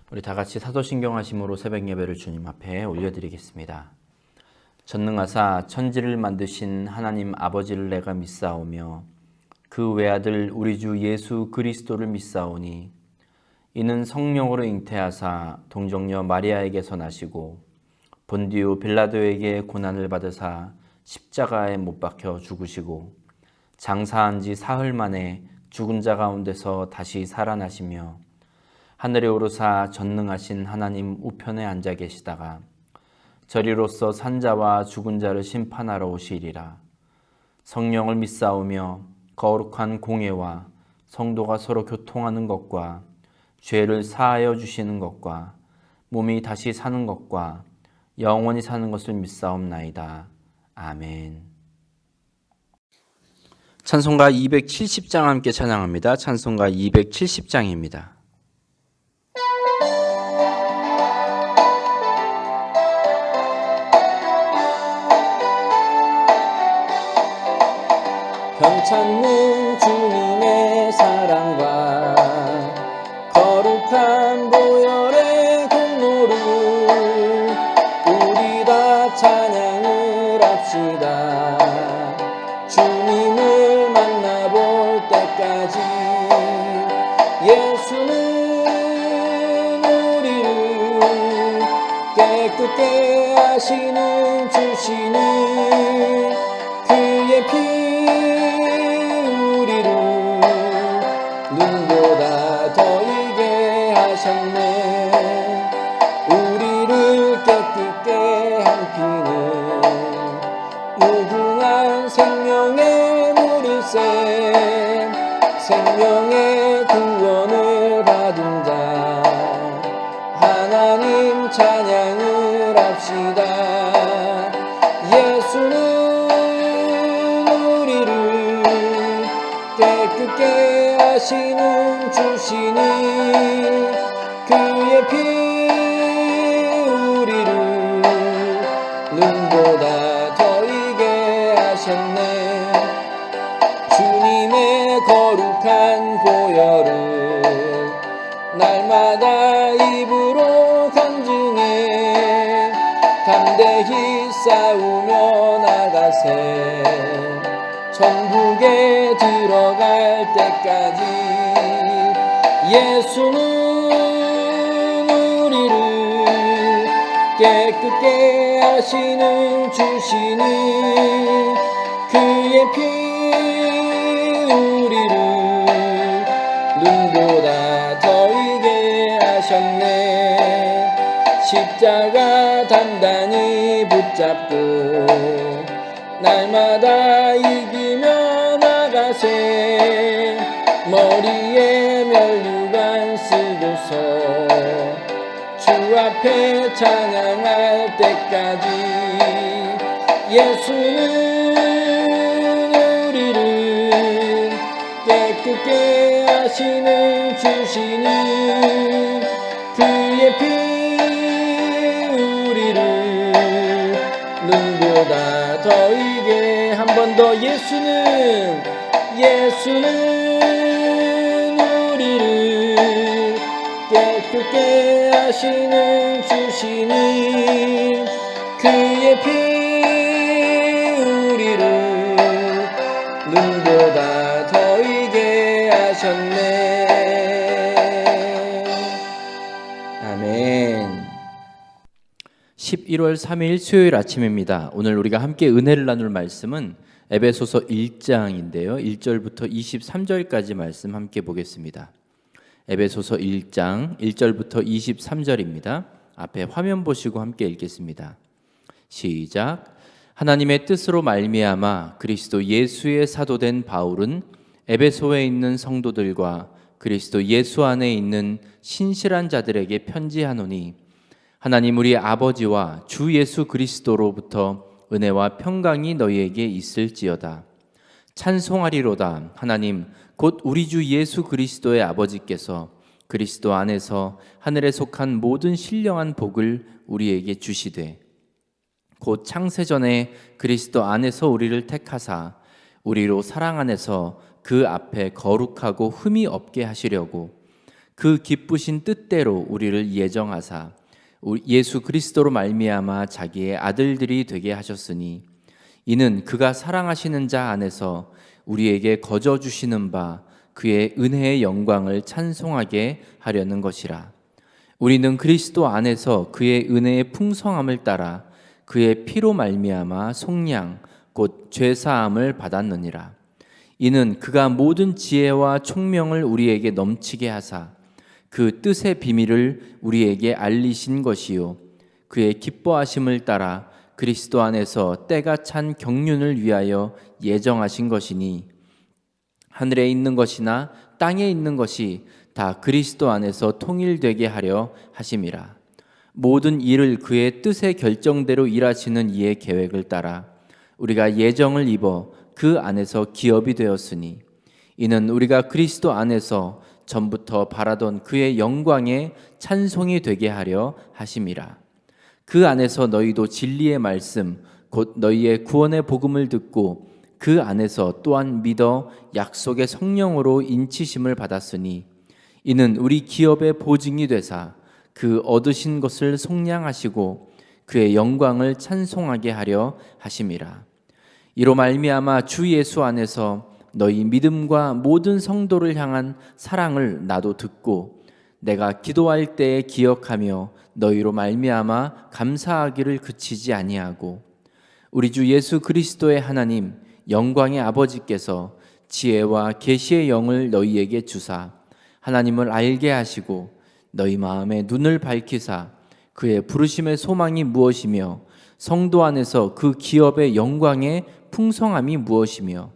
우리 다 같이 사도신경 하심으로 새벽 예배를 주님 앞에 올려드리겠습니다. 전능하사 천지를 만드신 하나님 아버지를 내가 믿사오며 그 외아들 우리 주 예수 그리스도를 믿사오니 이는 성령으로 잉태하사 동정녀 마리아에게서 나시고 본디오 빌라도에게 고난을 받으사 십자가에 못 박혀 죽으시고 장사한 지 사흘 만에 죽은 자 가운데서 다시 살아나시며 하늘에 오르사 전능하신 하나님 우편에 앉아 계시다가 저리로서 산자와 죽은 자를 심판하러 오시리라. 성령을 믿사오며 거룩한 공예와 성도가 서로 교통하는 것과 죄를 사하여 주시는 것과 몸이 다시 사는 것과 영원히 사는 것을 믿사옵나이다. 아멘. 찬송가 270장 함께 찬양합니다. 찬송가 270장입니다. 변찮는 주님의 사랑과 거룩한 보혈의 공로를 우리 다 찬양을 합시다. 주님을 만나볼 때까지 예수는 우리를 깨끗게 하시는 주시는 그의 피 눈보다 더 이게 하셨네. 우리를 깨끗게 한 피는 무궁한 생명의 물일세. 생명의 구원을 받은 자 하나님 찬양을 합시다. 예수는 우리를 깨끗게 하시는 주시는 그의 피 우리를 눈보다 더 이게 하셨네. 주님의 거룩한 보혈을 날마다 입으로 간증해 담대히 싸우며 나가세. 천국에 들어갈 때까지 예수는 우리를 깨끗게 하시는 주시는 그의 피 우리를 눈보다 더 이게 하셨네. 십자가 단단히 붙잡고 날마다 이기며 나가세. 머리에 면류관 쓰고서 주 앞에 찬양할 때까지 예수는 우리를 깨끗게 하시는 주시는 그의 피 우리를 눈보다 더 이게 한 번 더 예수는 우리를 깨끗게 하시는 주시는 그의 피 우리를 눈보다 더 이게 하셨네. 아멘. 11월 3일 수요일 아침입니다. 오늘 우리가 함께 은혜를 나눌 말씀은 에베소서 1장인데요. 1절부터 23절까지 말씀 함께 보겠습니다. 에베소서 1장 1절부터 23절입니다. 앞에 화면 보시고 함께 읽겠습니다. 시작. 하나님의 뜻으로 말미암아 그리스도 예수의 사도된 바울은 에베소에 있는 성도들과 그리스도 예수 안에 있는 신실한 자들에게 편지하노니 하나님 우리 아버지와 주 예수 그리스도로부터 은혜와 평강이 너희에게 있을지어다. 찬송하리로다. 하나님 곧 우리 주 예수 그리스도의 아버지께서 그리스도 안에서 하늘에 속한 모든 신령한 복을 우리에게 주시되 곧 창세전에 그리스도 안에서 우리를 택하사 우리로 사랑 안에서 그 앞에 거룩하고 흠이 없게 하시려고 그 기쁘신 뜻대로 우리를 예정하사 예수 그리스도로 말미암아 자기의 아들들이 되게 하셨으니 이는 그가 사랑하시는 자 안에서 우리에게 거저 주시는 바 그의 은혜의 영광을 찬송하게 하려는 것이라. 우리는 그리스도 안에서 그의 은혜의 풍성함을 따라 그의 피로 말미암아 속량 곧 죄사함을 받았느니라. 이는 그가 모든 지혜와 총명을 우리에게 넘치게 하사 그 뜻의 비밀을 우리에게 알리신 것이요 그의 기뻐하심을 따라 그리스도 안에서 때가 찬 경륜을 위하여 예정하신 것이니 하늘에 있는 것이나 땅에 있는 것이 다 그리스도 안에서 통일되게 하려 하심이라. 모든 일을 그의 뜻의 결정대로 일하시는 이의 계획을 따라 우리가 예정을 입어 그 안에서 기업이 되었으니 이는 우리가 그리스도 안에서 전부터 바라던 그의 영광의 찬송이 되게 하려 하심이라. 그 안에서 너희도 진리의 말씀 곧 너희의 구원의 복음을 듣고 그 안에서 또한 믿어 약속의 성령으로 인치심을 받았으니 이는 우리 기업의 보증이 되사 그 얻으신 것을 속량하시고 그의 영광을 찬송하게 하려 하심이라. 이로 말미암아 주 예수 안에서 너희 믿음과 모든 성도를 향한 사랑을 나도 듣고 내가 기도할 때에 기억하며 너희로 말미암아 감사하기를 그치지 아니하고 우리 주 예수 그리스도의 하나님 영광의 아버지께서 지혜와 계시의 영을 너희에게 주사 하나님을 알게 하시고 너희 마음의 눈을 밝히사 그의 부르심의 소망이 무엇이며 성도 안에서 그 기업의 영광의 풍성함이 무엇이며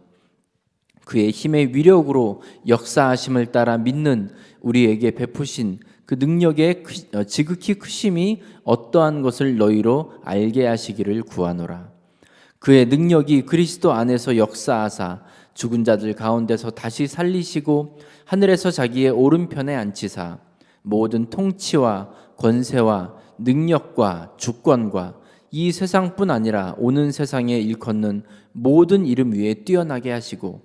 그의 힘의 위력으로 역사하심을 따라 믿는 우리에게 베푸신 그 능력의 지극히 크심이 어떠한 것을 너희로 알게 하시기를 구하노라. 그의 능력이 그리스도 안에서 역사하사 죽은 자들 가운데서 다시 살리시고 하늘에서 자기의 오른편에 앉히사 모든 통치와 권세와 능력과 주권과 이 세상뿐 아니라 오는 세상에 일컫는 모든 이름 위에 뛰어나게 하시고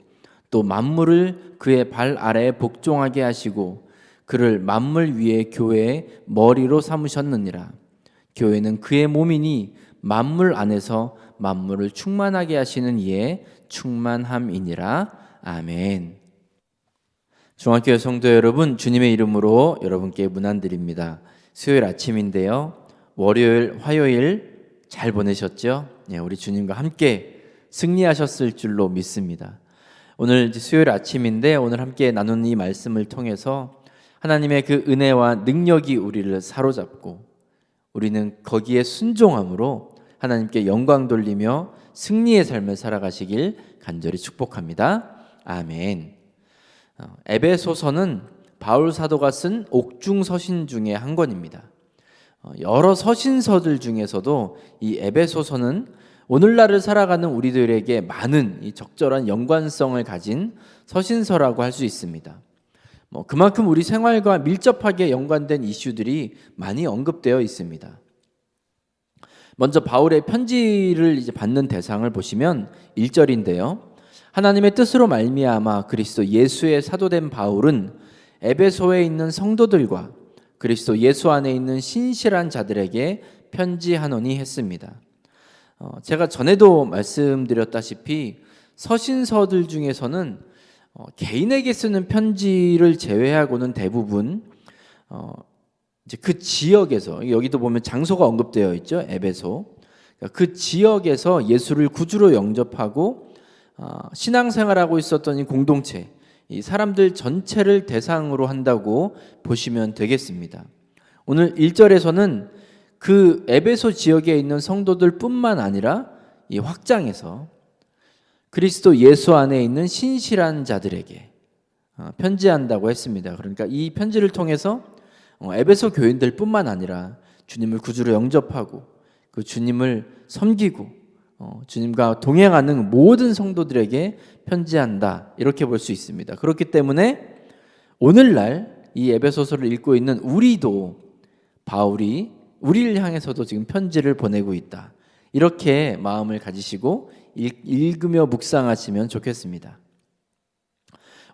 또 만물을 그의 발 아래에 복종하게 하시고 그를 만물 위에 교회의 머리로 삼으셨느니라. 교회는 그의 몸이니 만물 안에서 만물을 충만하게 하시는 이의 충만함이니라. 아멘. 중앙교회 성도 여러분, 주님의 이름으로 여러분께 문안드립니다. 수요일 아침인데요. 월요일, 화요일 잘 보내셨죠? 우리 주님과 함께 승리하셨을 줄로 믿습니다. 오늘 수요일 아침인데 오늘 함께 나누는 이 말씀을 통해서 하나님의 그 은혜와 능력이 우리를 사로잡고 우리는 거기에 순종함으로 하나님께 영광 돌리며 승리의 삶을 살아가시길 간절히 축복합니다. 아멘. 에베소서는 바울 사도가 쓴 옥중 서신 중에 한 권입니다. 여러 서신서들 중에서도 이 에베소서는 오늘날을 살아가는 우리들에게 많은 이 적절한 연관성을 가진 서신서라고 할 수 있습니다. 그만큼 우리 생활과 밀접하게 연관된 이슈들이 많이 언급되어 있습니다. 먼저 바울의 편지를 받는 대상을 보시면 1절인데요. 하나님의 뜻으로 말미암아 그리스도 예수의 사도된 바울은 에베소에 있는 성도들과 그리스도 예수 안에 있는 신실한 자들에게 편지하노니 했습니다. 제가 전에도 말씀드렸다시피 서신서들 중에서는 개인에게 쓰는 편지를 제외하고는 대부분 이제 그 지역에서, 여기도 보면 장소가 언급되어 있죠. 에베소. 그 지역에서 예수를 구주로 영접하고 신앙생활하고 있었던 이 공동체, 이 사람들 전체를 대상으로 한다고 보시면 되겠습니다. 오늘 1절에서는 그 에베소 지역에 있는 성도들뿐만 아니라 이 확장해서 그리스도 예수 안에 있는 신실한 자들에게 편지한다고 했습니다. 그러니까 이 편지를 통해서 에베소 교인들뿐만 아니라 주님을 구주로 영접하고 그 주님을 섬기고 주님과 동행하는 모든 성도들에게 편지한다, 이렇게 볼 수 있습니다. 그렇기 때문에 오늘날 이 에베소서를 읽고 있는 우리도 바울이 우리를 향해서도 지금 편지를 보내고 있다, 이렇게 마음을 가지시고 읽으며 묵상하시면 좋겠습니다.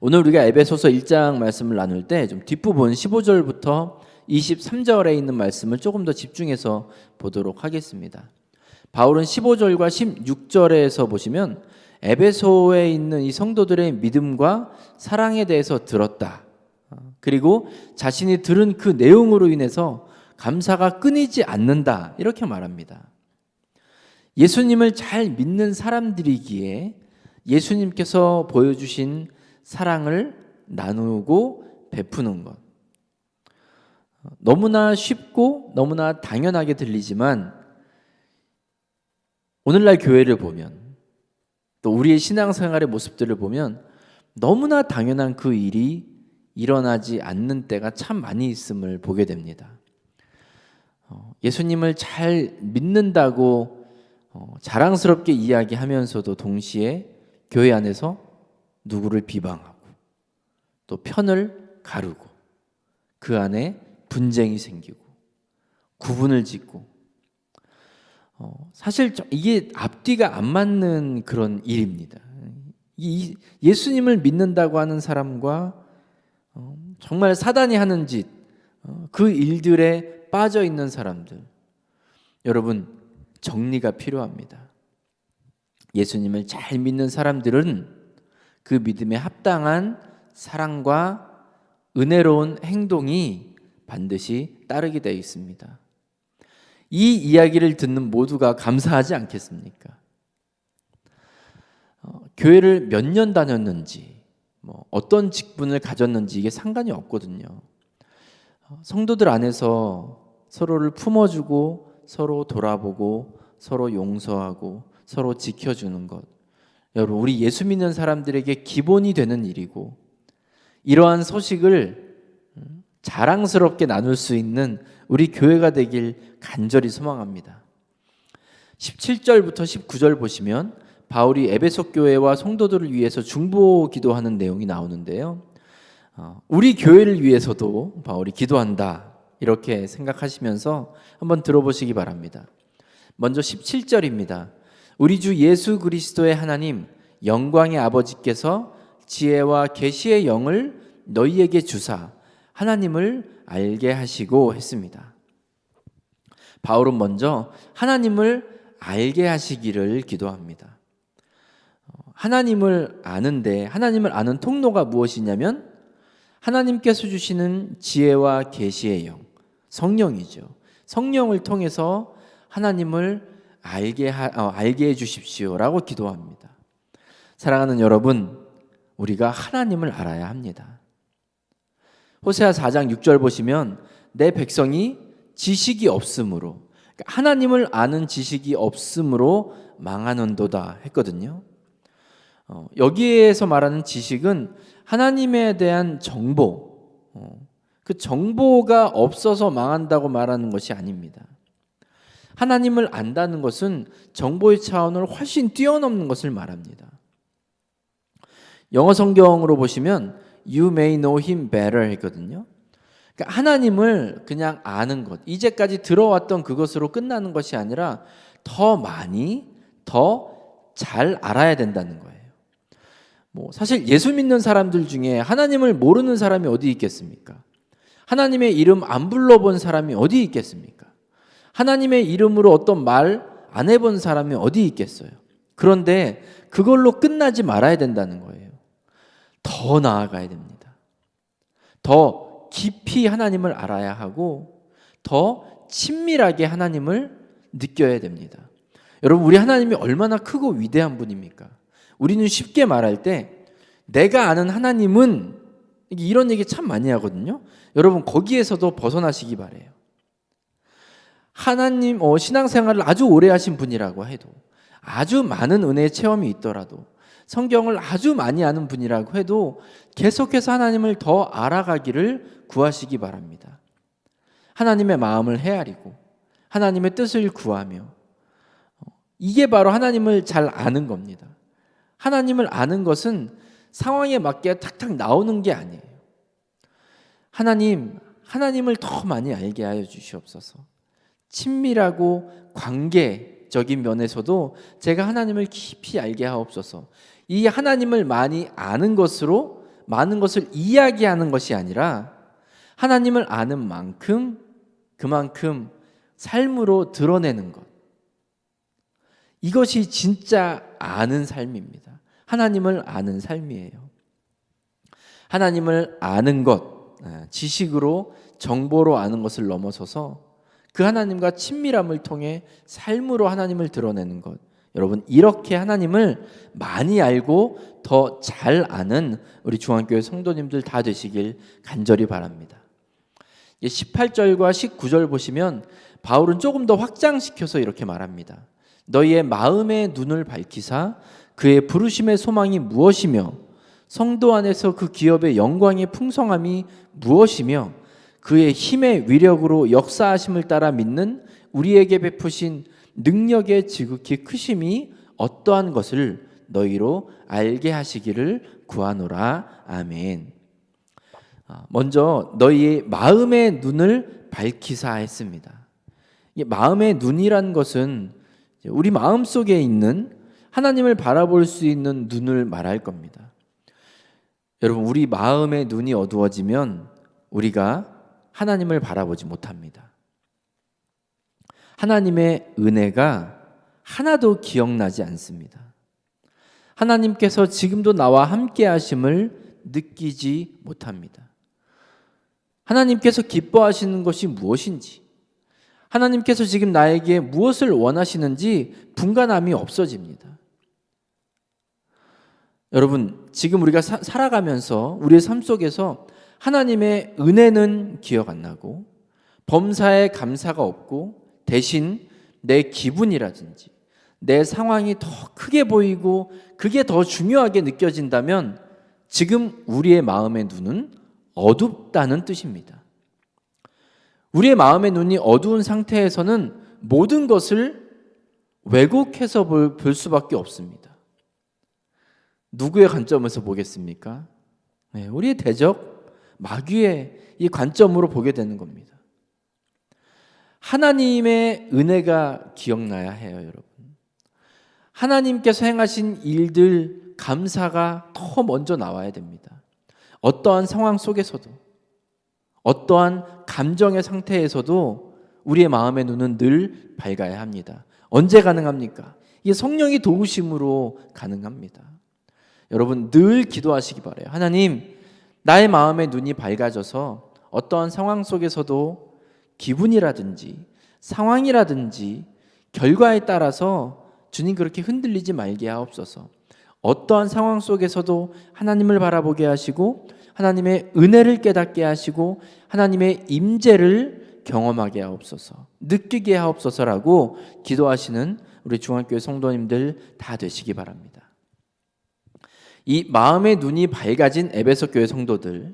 오늘 우리가 에베소서 1장 말씀을 나눌 때 좀 뒷부분 15절부터 23절에 있는 말씀을 조금 더 집중해서 보도록 하겠습니다. 바울은 15절과 16절에서 보시면 에베소에 있는 이 성도들의 믿음과 사랑에 대해서 들었다. 그리고 자신이 들은 그 내용으로 인해서 감사가 끊이지 않는다. 이렇게 말합니다. 예수님을 잘 믿는 사람들이기에 예수님께서 보여주신 사랑을 나누고 베푸는 것. 너무나 쉽고 너무나 당연하게 들리지만 오늘날 교회를 보면 또 우리의 신앙생활의 모습들을 보면 너무나 당연한 그 일이 일어나지 않는 때가 참 많이 있음을 보게 됩니다. 예수님을 잘 믿는다고 자랑스럽게 이야기하면서도 동시에 교회 안에서 누구를 비방하고 또 편을 가르고 그 안에 분쟁이 생기고 구분을 짓고 사실 이게 앞뒤가 안 맞는 그런 일입니다. 예수님을 믿는다고 하는 사람과 정말 사단이 하는 짓, 그 일들에 빠져 있는 사람들, 여러분 정리가 필요합니다. 예수님을 잘 믿는 사람들은 그 믿음에 합당한 사랑과 은혜로운 행동이 반드시 따르게 되어 있습니다. 이 이야기를 듣는 모두가 감사하지 않겠습니까? 교회를 몇 년 다녔는지, 어떤 직분을 가졌는지 이게 상관이 없거든요. 성도들 안에서 서로를 품어주고 서로 돌아보고 서로 용서하고 서로 지켜주는 것, 여러분 우리 예수 믿는 사람들에게 기본이 되는 일이고 이러한 소식을 자랑스럽게 나눌 수 있는 우리 교회가 되길 간절히 소망합니다. 17절부터 19절 보시면 바울이 에베소 교회와 성도들을 위해서 중보 기도하는 내용이 나오는데요. 우리 교회를 위해서도 바울이 기도한다 이렇게 생각하시면서 한번 들어보시기 바랍니다. 먼저 17절입니다. 우리 주 예수 그리스도의 하나님 영광의 아버지께서 지혜와 계시의 영을 너희에게 주사 하나님을 알게 하시고 했습니다. 바울은 먼저 하나님을 알게 하시기를 기도합니다. 하나님을 아는데 하나님을 아는 통로가 무엇이냐면 하나님께서 주시는 지혜와 계시의 영, 성령이죠. 성령을 통해서 하나님을 알게 해 주십시오라고 기도합니다. 사랑하는 여러분, 우리가 하나님을 알아야 합니다. 호세아 4장 6절 보시면 내 백성이 지식이 없으므로, 그러니까 하나님을 아는 지식이 없으므로 망하는도다 했거든요. 여기에서 말하는 지식은 하나님에 대한 정보, 그 정보가 없어서 망한다고 말하는 것이 아닙니다. 하나님을 안다는 것은 정보의 차원을 훨씬 뛰어넘는 것을 말합니다. 영어 성경으로 보시면 You may know him better 했거든요. 그러니까 하나님을 그냥 아는 것, 이제까지 들어왔던 그것으로 끝나는 것이 아니라 더 많이, 더 잘 알아야 된다는 거예요. 사실 예수 믿는 사람들 중에 하나님을 모르는 사람이 어디 있겠습니까? 하나님의 이름 안 불러본 사람이 어디 있겠습니까? 하나님의 이름으로 어떤 말 안 해본 사람이 어디 있겠어요? 그런데 그걸로 끝나지 말아야 된다는 거예요. 더 나아가야 됩니다. 더 깊이 하나님을 알아야 하고 더 친밀하게 하나님을 느껴야 됩니다. 여러분, 우리 하나님이 얼마나 크고 위대한 분입니까? 우리는 쉽게 말할 때 내가 아는 하나님은 이런 얘기 참 많이 하거든요. 여러분 거기에서도 벗어나시기 바래요. 하나님 신앙생활을 아주 오래 하신 분이라고 해도, 아주 많은 은혜의 체험이 있더라도, 성경을 아주 많이 아는 분이라고 해도 계속해서 하나님을 더 알아가기를 구하시기 바랍니다. 하나님의 마음을 헤아리고 하나님의 뜻을 구하며, 이게 바로 하나님을 잘 아는 겁니다. 하나님을 아는 것은 상황에 맞게 탁탁 나오는 게 아니에요. 하나님을 더 많이 알게 하여 주시옵소서. 친밀하고 관계적인 면에서도 제가 하나님을 깊이 알게 하옵소서. 이 하나님을 많이 아는 것으로 많은 것을 이야기하는 것이 아니라 하나님을 아는 만큼 그만큼 삶으로 드러내는 것. 이것이 진짜 아는 삶입니다. 하나님을 아는 삶이에요. 하나님을 아는 것, 지식으로 정보로 아는 것을 넘어서서 그 하나님과 친밀함을 통해 삶으로 하나님을 드러내는 것. 여러분, 이렇게 하나님을 많이 알고 더 잘 아는 우리 중앙교회 성도님들 다 되시길 간절히 바랍니다. 18절과 19절 보시면 바울은 조금 더 확장시켜서 이렇게 말합니다. 너희의 마음의 눈을 밝히사 그의 부르심의 소망이 무엇이며 성도 안에서 그 기업의 영광의 풍성함이 무엇이며 그의 힘의 위력으로 역사하심을 따라 믿는 우리에게 베푸신 능력의 지극히 크심이 어떠한 것을 너희로 알게 하시기를 구하노라. 아멘. 먼저 너희의 마음의 눈을 밝히사 했습니다. 이 마음의 눈이란 것은 우리 마음 속에 있는 하나님을 바라볼 수 있는 눈을 말할 겁니다. 여러분, 우리 마음의 눈이 어두워지면 우리가 하나님을 바라보지 못합니다. 하나님의 은혜가 하나도 기억나지 않습니다. 하나님께서 지금도 나와 함께 하심을 느끼지 못합니다. 하나님께서 기뻐하시는 것이 무엇인지, 하나님께서 지금 나에게 무엇을 원하시는지 분간함이 없어집니다. 여러분, 지금 우리가 살아가면서 우리의 삶 속에서 하나님의 은혜는 기억 안 나고 범사에 감사가 없고 대신 내 기분이라든지 내 상황이 더 크게 보이고 그게 더 중요하게 느껴진다면 지금 우리의 마음의 눈은 어둡다는 뜻입니다. 우리의 마음의 눈이 어두운 상태에서는 모든 것을 왜곡해서 볼 수밖에 없습니다. 누구의 관점에서 보겠습니까? 우리의 대적, 마귀의 이 관점으로 보게 되는 겁니다. 하나님의 은혜가 기억나야 해요, 여러분. 하나님께서 행하신 일들, 감사가 더 먼저 나와야 됩니다. 어떠한 상황 속에서도, 어떠한 감정의 상태에서도 우리의 마음의 눈은 늘 밝아야 합니다. 언제 가능합니까? 이게 성령이 도우심으로 가능합니다. 여러분, 늘 기도하시기 바라요. 하나님, 나의 마음의 눈이 밝아져서 어떠한 상황 속에서도 기분이라든지 상황이라든지 결과에 따라서 주님 그렇게 흔들리지 말게 하옵소서. 어떠한 상황 속에서도 하나님을 바라보게 하시고 하나님의 은혜를 깨닫게 하시고 하나님의 임재를 경험하게 하옵소서, 느끼게 하옵소서라고 기도하시는 우리 중앙교회 성도님들 다 되시기 바랍니다. 이 마음의 눈이 밝아진 에베소 교회 성도들,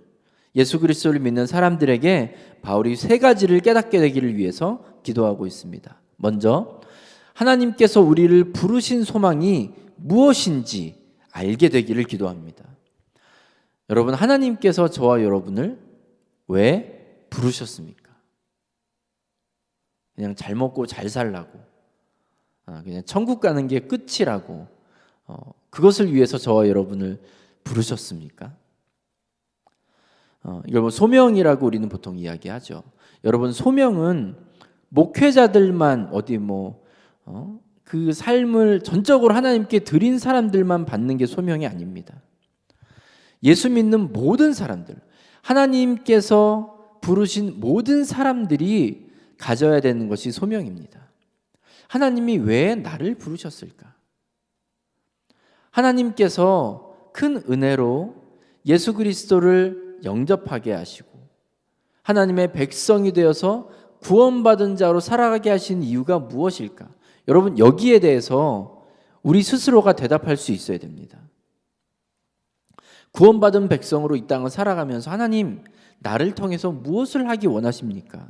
예수 그리스도를 믿는 사람들에게 바울이 세 가지를 깨닫게 되기를 위해서 기도하고 있습니다. 먼저 하나님께서 우리를 부르신 소망이 무엇인지 알게 되기를 기도합니다. 여러분, 하나님께서 저와 여러분을 왜 부르셨습니까? 그냥 잘 먹고 잘 살라고, 그냥 천국 가는 게 끝이라고, 그것을 위해서 저와 여러분을 부르셨습니까? 이걸 뭐 소명이라고 우리는 보통 이야기하죠. 여러분, 소명은 목회자들만 그 삶을 전적으로 하나님께 드린 사람들만 받는 게 소명이 아닙니다. 예수 믿는 모든 사람들, 하나님께서 부르신 모든 사람들이 가져야 되는 것이 소명입니다. 하나님이 왜 나를 부르셨을까? 하나님께서 큰 은혜로 예수 그리스도를 영접하게 하시고 하나님의 백성이 되어서 구원받은 자로 살아가게 하신 이유가 무엇일까? 여러분, 여기에 대해서 우리 스스로가 대답할 수 있어야 됩니다. 구원받은 백성으로 이 땅을 살아가면서 하나님, 나를 통해서 무엇을 하기 원하십니까?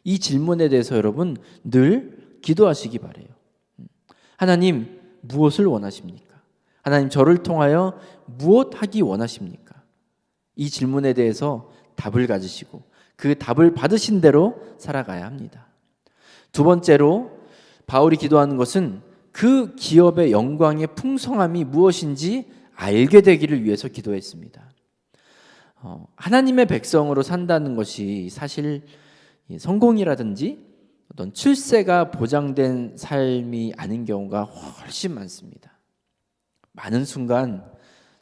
이 질문에 대해서 여러분 늘 기도하시기 바라요. 하나님, 무엇을 원하십니까? 하나님, 저를 통하여 무엇 하기 원하십니까? 이 질문에 대해서 답을 가지시고 그 답을 받으신 대로 살아가야 합니다. 두 번째로 바울이 기도하는 것은 그 기업의 영광의 풍성함이 무엇인지 알게 되기를 위해서 기도했습니다. 하나님의 백성으로 산다는 것이 사실 성공이라든지 어떤 출세가 보장된 삶이 아닌 경우가 훨씬 많습니다. 많은 순간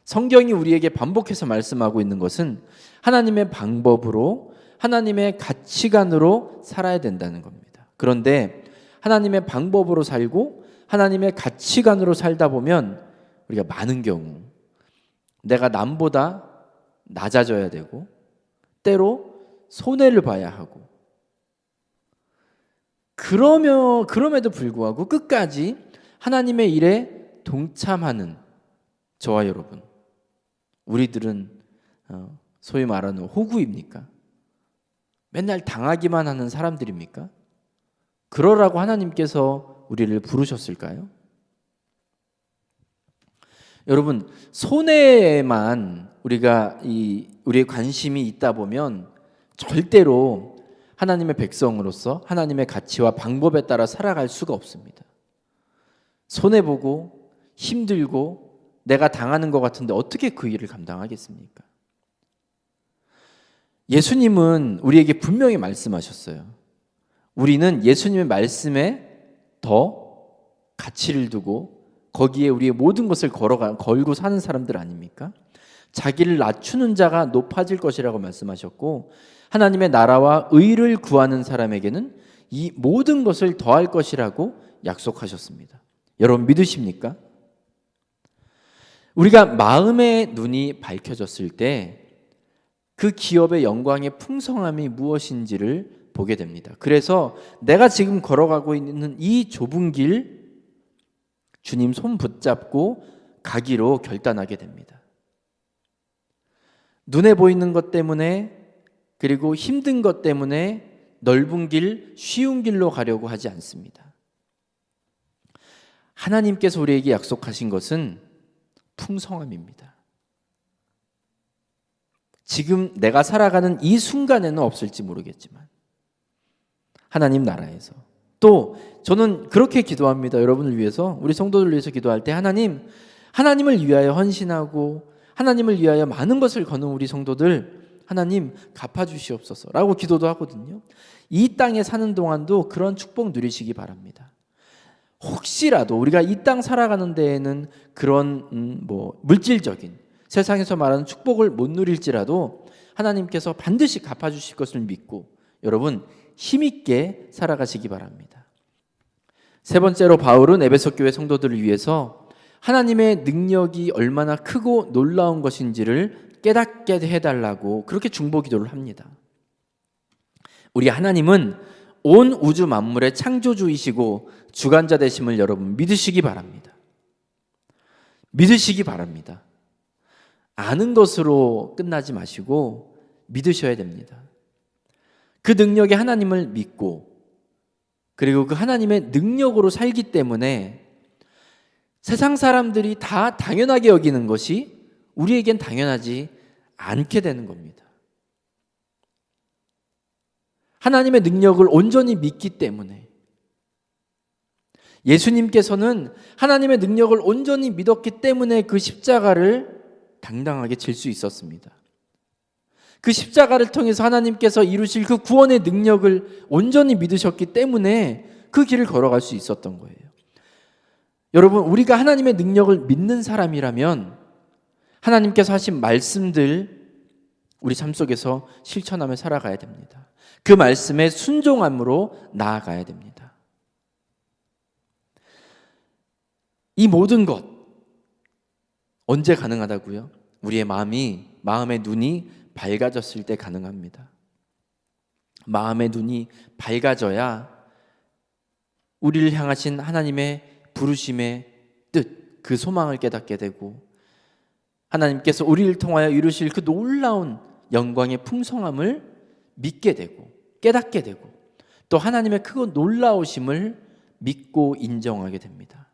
성경이 우리에게 반복해서 말씀하고 있는 것은 하나님의 방법으로, 하나님의 가치관으로 살아야 된다는 겁니다. 그런데 하나님의 방법으로 살고 하나님의 가치관으로 살다 보면 우리가 많은 경우 내가 남보다 낮아져야 되고 때로 손해를 봐야 하고, 그럼에도 불구하고 끝까지 하나님의 일에 동참하는 저와 여러분, 우리들은 소위 말하는 호구입니까? 맨날 당하기만 하는 사람들입니까? 그러라고 하나님께서 우리를 부르셨을까요? 여러분, 손해에만 우리의 관심이 있다 보면 절대로 하나님의 백성으로서 하나님의 가치와 방법에 따라 살아갈 수가 없습니다. 손해보고 힘들고 내가 당하는 것 같은데 어떻게 그 일을 감당하겠습니까? 예수님은 우리에게 분명히 말씀하셨어요. 우리는 예수님의 말씀에 더 가치를 두고 거기에 우리의 모든 것을 걸고 사는 사람들 아닙니까? 자기를 낮추는 자가 높아질 것이라고 말씀하셨고, 하나님의 나라와 의를 구하는 사람에게는 이 모든 것을 더할 것이라고 약속하셨습니다. 여러분 믿으십니까? 우리가 마음의 눈이 밝혀졌을 때 그 기업의 영광의 풍성함이 무엇인지를 보게 됩니다. 그래서 내가 지금 걸어가고 있는 이 좁은 길, 주님 손 붙잡고 가기로 결단하게 됩니다. 눈에 보이는 것 때문에, 그리고 힘든 것 때문에 넓은 길, 쉬운 길로 가려고 하지 않습니다. 하나님께서 우리에게 약속하신 것은 풍성함입니다. 지금 내가 살아가는 이 순간에는 없을지 모르겠지만 하나님 나라에서, 또 저는 그렇게 기도합니다. 여러분을 위해서, 우리 성도들을 위해서 기도할 때 하나님을 위하여 헌신하고 하나님을 위하여 많은 것을 거는 우리 성도들 하나님 갚아주시옵소서 라고 기도도 하거든요. 이 땅에 사는 동안도 그런 축복 누리시기 바랍니다. 혹시라도 우리가 이 땅 살아가는 데에는 그런 물질적인 세상에서 말하는 축복을 못 누릴지라도 하나님께서 반드시 갚아주실 것을 믿고 여러분 힘있게 살아가시기 바랍니다. 세 번째로 바울은 에베소 교회 성도들을 위해서 하나님의 능력이 얼마나 크고 놀라운 것인지를 깨닫게 해달라고 그렇게 중보 기도를 합니다. 우리 하나님은 온 우주 만물의 창조주이시고 주관자 되심을 여러분 믿으시기 바랍니다. 믿으시기 바랍니다. 아는 것으로 끝나지 마시고 믿으셔야 됩니다. 그 능력의 하나님을 믿고, 그리고 그 하나님의 능력으로 살기 때문에 세상 사람들이 다 당연하게 여기는 것이 우리에겐 당연하지 않게 되는 겁니다. 하나님의 능력을 온전히 믿기 때문에, 예수님께서는 하나님의 능력을 온전히 믿었기 때문에 그 십자가를 당당하게 질 수 있었습니다. 그 십자가를 통해서 하나님께서 이루실 그 구원의 능력을 온전히 믿으셨기 때문에 그 길을 걸어갈 수 있었던 거예요. 여러분, 우리가 하나님의 능력을 믿는 사람이라면 하나님께서 하신 말씀들 우리 삶 속에서 실천하며 살아가야 됩니다. 그 말씀에 순종함으로 나아가야 됩니다. 이 모든 것 언제 가능하다고요? 우리의 마음의 눈이 밝아졌을 때 가능합니다. 마음의 눈이 밝아져야 우리를 향하신 하나님의 부르심의 뜻, 그 소망을 깨닫게 되고 하나님께서 우리를 통하여 이루실 그 놀라운 영광의 풍성함을 믿게 되고 깨닫게 되고 또 하나님의 크고 놀라우심을 믿고 인정하게 됩니다.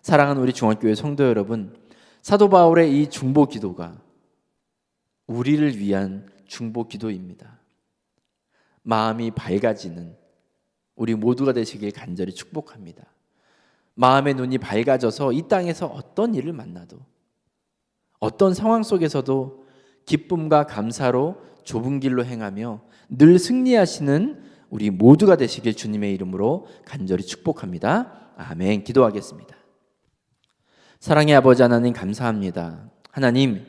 사랑하는 우리 중앙교회 성도 여러분, 사도 바울의 이 중보 기도가 우리를 위한 중보 기도입니다. 마음이 밝아지는 우리 모두가 되시길 간절히 축복합니다. 마음의 눈이 밝아져서 이 땅에서 어떤 일을 만나도, 어떤 상황 속에서도 기쁨과 감사로 좁은 길로 행하며 늘 승리하시는 우리 모두가 되시길 주님의 이름으로 간절히 축복합니다. 아멘. 기도하겠습니다. 사랑의 아버지 하나님, 감사합니다. 하나님,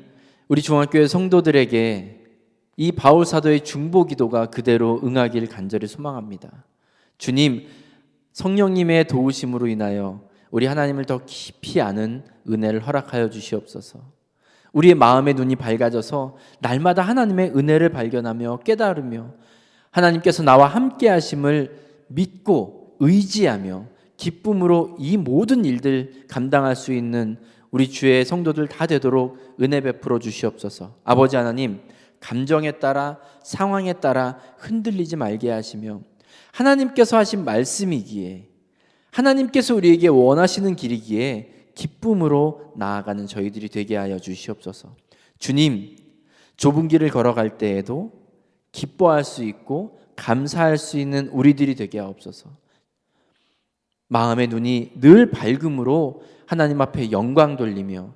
우리 중앙교회 성도들에게 이 바울 사도의 중보 기도가 그대로 응하길 간절히 소망합니다. 주님, 성령님의 도우심으로 인하여 우리 하나님을 더 깊이 아는 은혜를 허락하여 주시옵소서. 우리의 마음의 눈이 밝아져서 날마다 하나님의 은혜를 발견하며 깨달으며 하나님께서 나와 함께 하심을 믿고 의지하며 기쁨으로 이 모든 일들 감당할 수 있는 우리 주의 성도들 다 되도록 은혜 베풀어 주시옵소서. 아버지 하나님, 감정에 따라 상황에 따라 흔들리지 말게 하시며 하나님께서 하신 말씀이기에 하나님께서 우리에게 원하시는 길이기에 기쁨으로 나아가는 저희들이 되게 하여 주시옵소서. 주님, 좁은 길을 걸어갈 때에도 기뻐할 수 있고 감사할 수 있는 우리들이 되게 하옵소서. 마음의 눈이 늘 밝음으로 하나님 앞에 영광 돌리며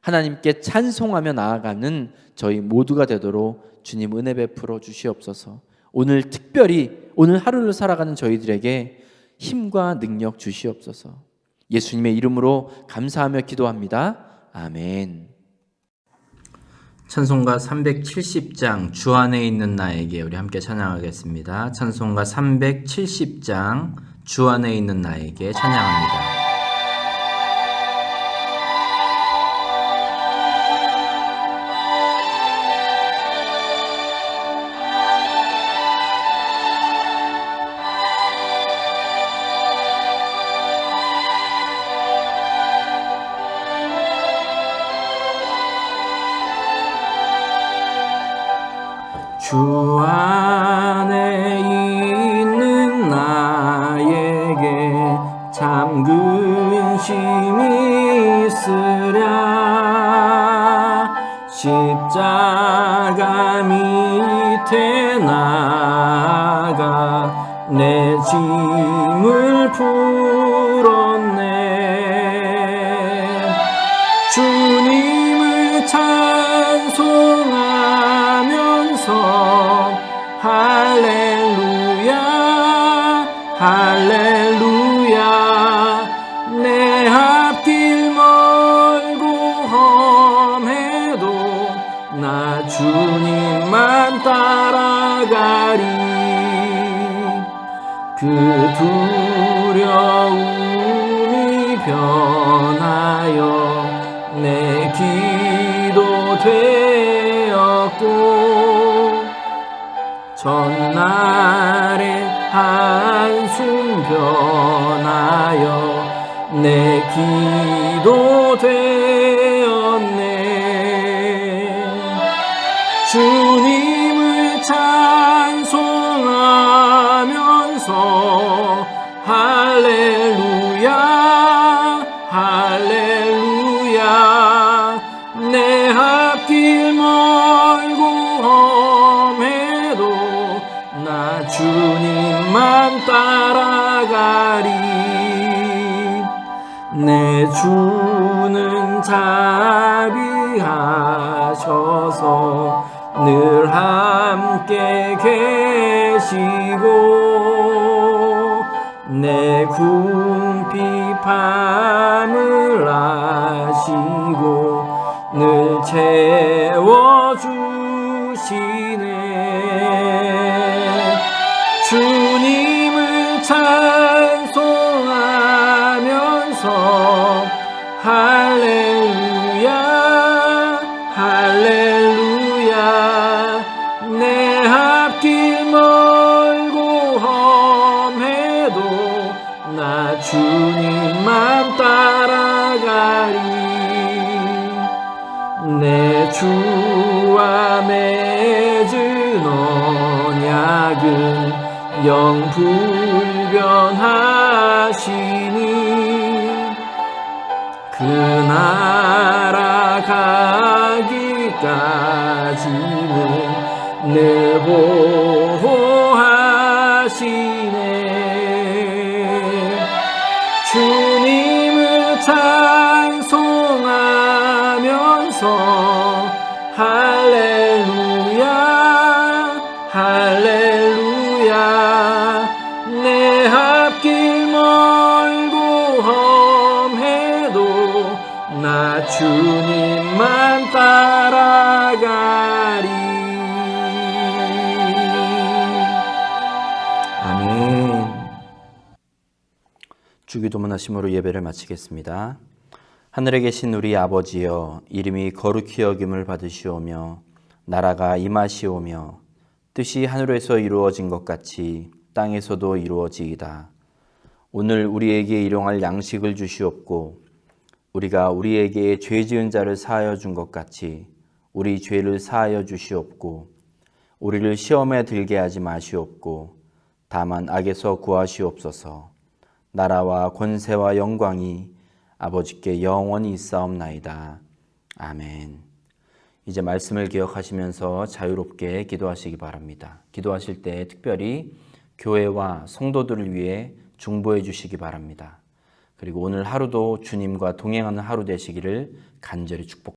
하나님께 찬송하며 나아가는 저희 모두가 되도록 주님 은혜 베풀어 주시옵소서. 오늘 특별히 오늘 하루를 살아가는 저희들에게 힘과 능력 주시옵소서. 예수님의 이름으로 감사하며 기도합니다. 아멘. 찬송가 370장 주 안에 있는 나에게 우리 함께 찬양하겠습니다. 찬송가 370장 주 안에 있는 나에게 찬양합니다. 주 안에 있는 나에게 참 근심이 있으랴 십자가 밑에 나가 내 짐을 풀었네. 주님을 찬송하면서 할렐루야 할렐루야 내 앞길 멀고 험해도 나 주님만 따라가리. 그 두려움이 변하여 내 기도 되었고 전날의 한숨 변하여 내 기도 되었네. 주님을 찬송하면서 할렐루야 할렐루야 내 앞길 멀고 험해도 나 주님만 따라가리. 내 주는 자비하셔서 늘 함께 계시고 내 궁핍함을 아시고 늘 채워주시네. 주님을 찬송하면서 할렐루야 할렐루야 내 앞길 멀고 험해도 나 주님만 따라가리. 내 주와 맺은 언약은 영 불변하시니 그 나라 가기까지는 늘 보호하시네. 주님을 찬송하면서 할렐루야 나야 내 앞길 멀고 험해도 나 주님만 따라가리. 아멘. 주기도문 하심으로 예배를 마치겠습니다. 하늘에 계신 우리 아버지여, 이름이 거룩히 여김을 받으시오며 나라가 임하시오며 뜻이 하늘에서 이루어진 것 같이 땅에서도 이루어지이다. 오늘 우리에게 일용할 양식을 주시옵고 우리가 우리에게 죄 지은 자를 사하여 준 것 같이 우리 죄를 사하여 주시옵고 우리를 시험에 들게 하지 마시옵고 다만 악에서 구하시옵소서. 나라와 권세와 영광이 아버지께 영원히 있사옵나이다. 아멘. 이제 말씀을 기억하시면서 자유롭게 기도하시기 바랍니다. 기도하실 때 특별히 교회와 성도들을 위해 중보해 주시기 바랍니다. 그리고 오늘 하루도 주님과 동행하는 하루 되시기를 간절히 축복합니다.